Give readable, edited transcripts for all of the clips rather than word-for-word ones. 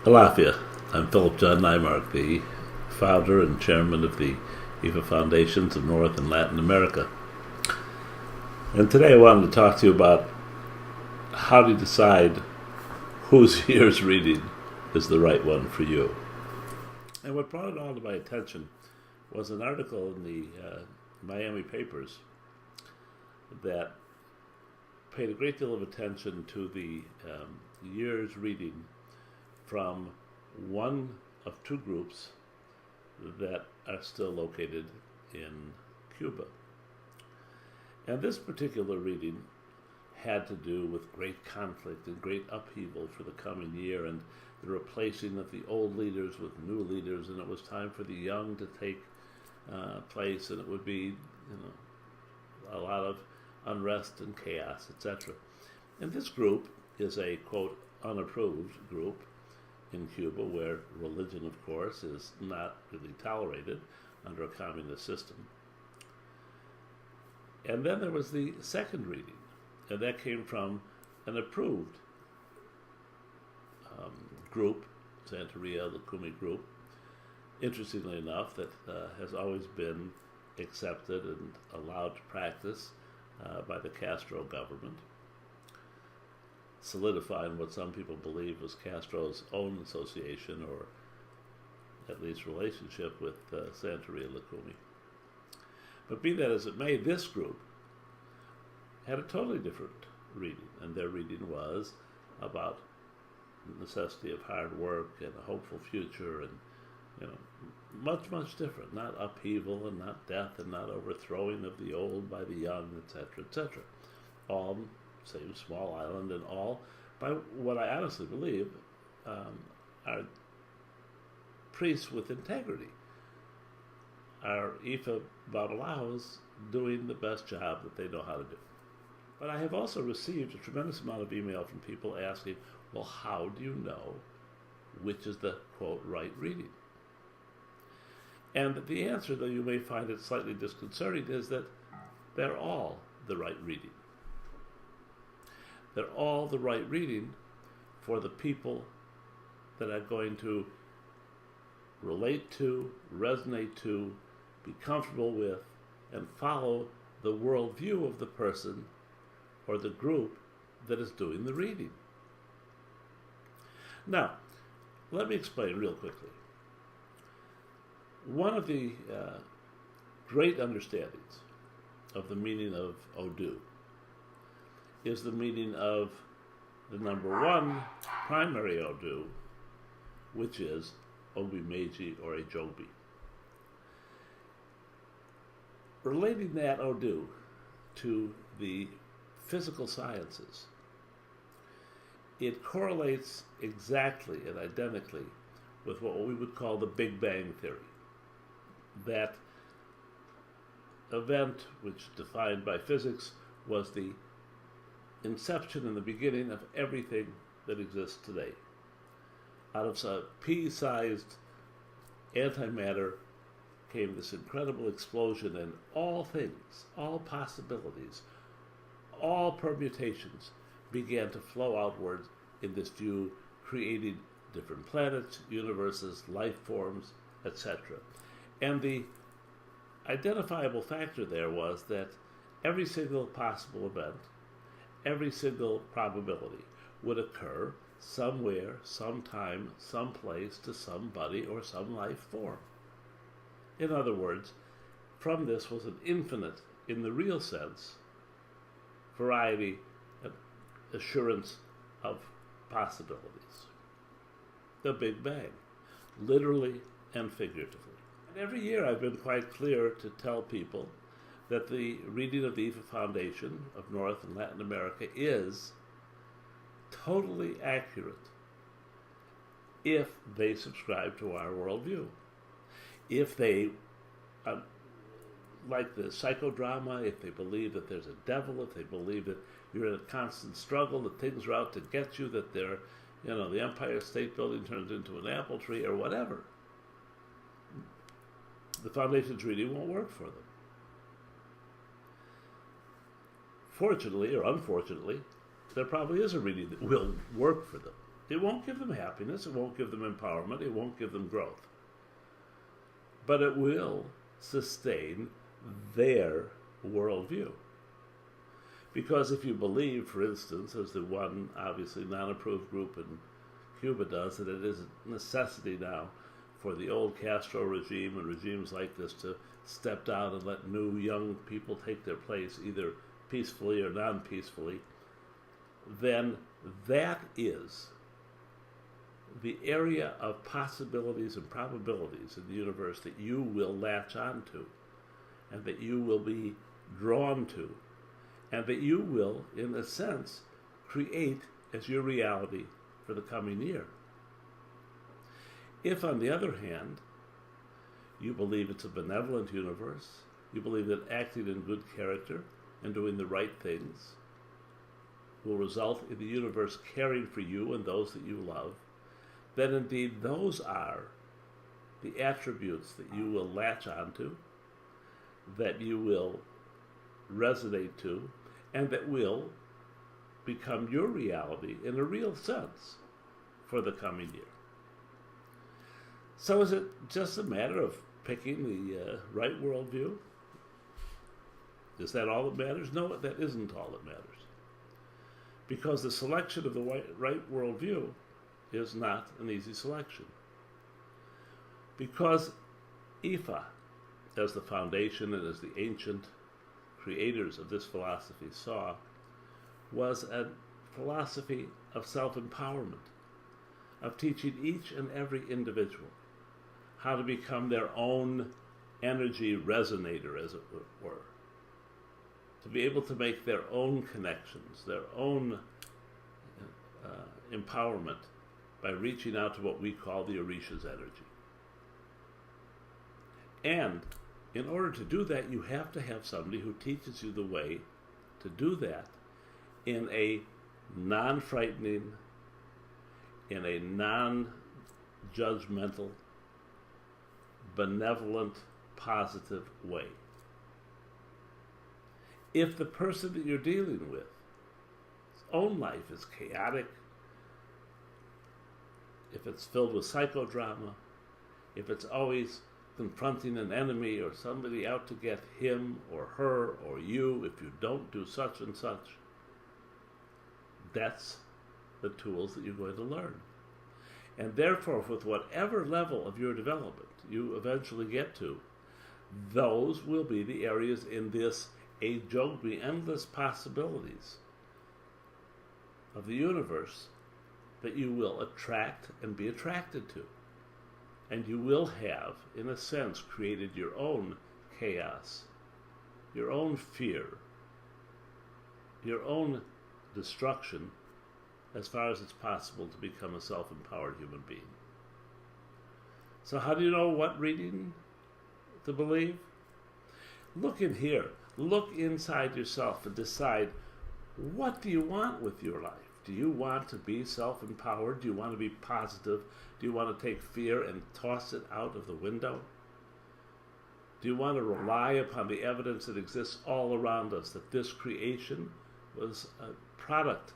Alafia. I'm Philip John Nymark, the founder and chairman of the Iyanifa Foundations of North and Latin America. And today I wanted to talk to you about how to decide whose year's reading is the right one for you. And what brought it all to my attention was an article in the Miami papers that paid a great deal of attention to the year's reading from one of two groups that are still located in Cuba. And this particular reading had to do with great conflict and great upheaval for the coming year, and the replacing of the old leaders with new leaders, and it was time for the young to take place, and it would be, a lot of unrest and chaos, etc. And this group is a, quote, unapproved group in Cuba, where religion, of course, is not really tolerated under a communist system. And then there was the second reading, and that came from an approved group, Santeria Lucumi group, interestingly enough, that has always been accepted and allowed to practice by the Castro government, solidifying what some people believe was Castro's own association, or at least relationship, with Santeria Lucumi. But be that as it may, this group had a totally different reading, and their reading was about the necessity of hard work and a hopeful future, and much, much different. Not upheaval, and not death, and not overthrowing of the old by the young, etc., etc. All same small island, and all by what I honestly believe are priests with integrity. Our Ifa Babalaos doing the best job that they know how to do. But I have also received a tremendous amount of email from people asking, well, how do you know which is the, quote, right reading? And the answer, though you may find it slightly disconcerting, is that they're all the right reading. They're all the right reading for the people that are going to relate to, resonate to, be comfortable with, and follow the worldview of the person or the group that is doing the reading. Now, let me explain real quickly. One of the great understandings of the meaning of Odu is the meaning of the number one primary Odu, which is Obi Meiji or Ejobi. Relating that Odu to the physical sciences, it correlates exactly and identically with what we would call the Big Bang Theory. That event, which defined by physics, was the inception and the beginning of everything that exists today. Out of a pea-sized antimatter came this incredible explosion, and all things, all possibilities, all permutations began to flow outward in this view, creating different planets, universes, life forms, etc. And the identifiable factor there was that every single possible event, every single probability would occur somewhere, sometime, someplace, to somebody or some life form. In other words, from this was an infinite, in the real sense, variety and assurance of possibilities. The Big Bang, literally and figuratively. And every year I've been quite clear to tell people that the reading of the Iyanifa Foundation of North and Latin America is totally accurate if they subscribe to our worldview. If they like the psychodrama, if they believe that there's a devil, if they believe that you're in a constant struggle, that things are out to get you, that they're, the Empire State Building turns into an apple tree or whatever, the Foundation's reading won't work for them. Fortunately or unfortunately, there probably is a reading that will work for them. It won't give them happiness, it won't give them empowerment, it won't give them growth. But it will sustain their worldview. Because if you believe, for instance, as the one obviously non-approved group in Cuba does, that it is a necessity now for the old Castro regime and regimes like this to step down and let new young people take their place, either peacefully or non-peacefully, then that is the area of possibilities and probabilities in the universe that you will latch onto, and that you will be drawn to, and that you will, in a sense, create as your reality for the coming year. If, on the other hand, you believe it's a benevolent universe, you believe that acting in good character and doing the right things will result in the universe caring for you and those that you love, then indeed those are the attributes that you will latch onto, that you will resonate to, and that will become your reality in a real sense for the coming year. So is it just a matter of picking the right worldview? Is that all that matters? No, that isn't all that matters. Because the selection of the right worldview is not an easy selection. Because Ifa, as the foundation and as the ancient creators of this philosophy saw, was a philosophy of self-empowerment, of teaching each and every individual how to become their own energy resonator, as it were, to be able to make their own connections, their own empowerment by reaching out to what we call the Orisha's energy. And in order to do that, you have to have somebody who teaches you the way to do that in a non-frightening, in a non-judgmental, benevolent, positive way. If the person that you're dealing with, his own life is chaotic, if it's filled with psychodrama, if it's always confronting an enemy or somebody out to get him or her or you, if you don't do such and such, that's the tools that you're going to learn. And therefore, with whatever level of your development you eventually get to, those will be the areas in this age-old, endless possibilities of the universe that you will attract and be attracted to. And you will have, in a sense, created your own chaos, your own fear, your own destruction, as far as it's possible to become a self-empowered human being. So how do you know what reading to believe? Look in here. Look inside yourself and decide, what do you want with your life? Do you want to be self-empowered? Do you want to be positive? Do you want to take fear and toss it out of the window? Do you want to rely upon the evidence that exists all around us, that this creation was a product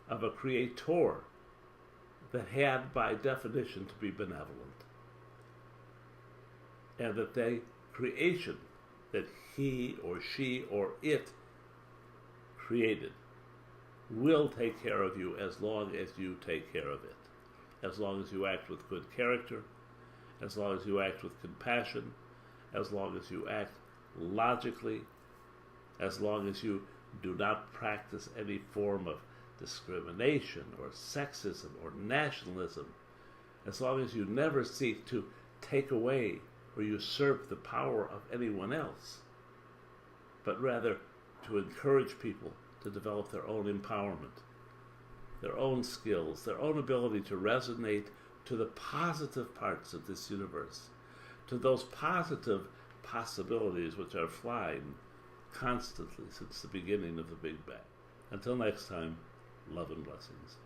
of a creator that had, by definition, to be benevolent? And that the creation that he or she or it created will take care of you as long as you take care of it. As long as you act with good character, as long as you act with compassion, as long as you act logically, as long as you do not practice any form of discrimination or sexism or nationalism, as long as you never seek to take away or usurp the power of anyone else, but rather to encourage people to develop their own empowerment, their own skills, their own ability to resonate to the positive parts of this universe, to those positive possibilities which are flying constantly since the beginning of the Big Bang. Until next time, love and blessings.